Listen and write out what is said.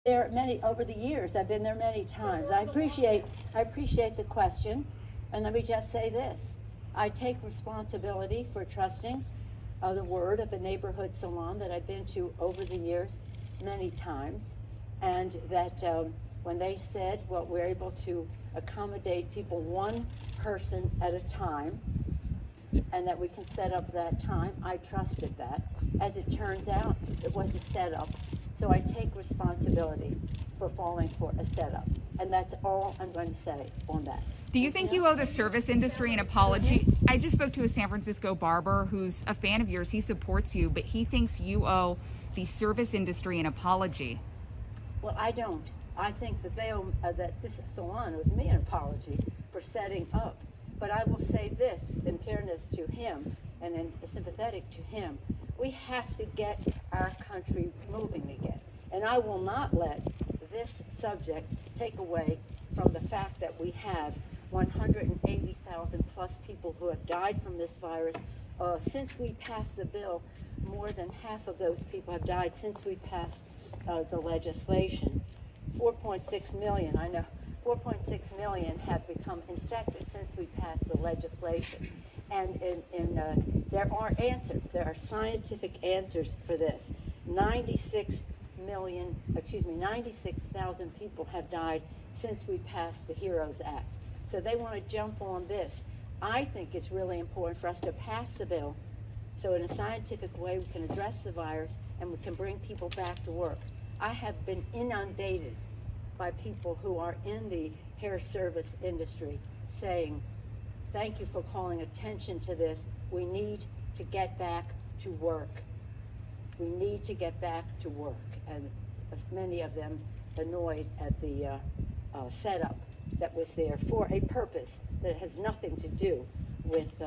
there many over the years. I've been there many times. I appreciate the question, and let me just say this: I take responsibility for trusting the word of a neighborhood salon that I've been to over the years many times, and that when they said, well, we're able to accommodate people one person at a time, and that we can set up that time, I trusted that. As it turns out, it was a setup. So I take responsibility for falling for a setup. And that's all I'm going to say on that. Do you think you owe the service industry an apology? I just spoke to a San Francisco barber who's a fan of yours. He supports you, but he thinks you owe the service industry an apology. Well, I don't. I think that they owe, that this salon owes me an apology for setting up. But I will say this, in fairness to him and in sympathetic to him, we have to get our country moving again. And I will not let this subject take away from the fact that we have 180,000 plus people who have died from this virus. Since we passed the bill, more than half of those people have died since we passed the legislation. 4.6 million, I know, 4.6 million have become infected since we passed the legislation. And there are answers, there are scientific answers for this. 96,000 people have died since we passed the HEROES Act. So they want to jump on this. I think it's really important for us to pass the bill so in a scientific way we can address the virus and we can bring people back to work. I have been inundated by people who are in the hair service industry saying, thank you for calling attention to this. We need to get back to work. We need to get back to work. And many of them annoyed at the setup that was there for a purpose that has nothing to do with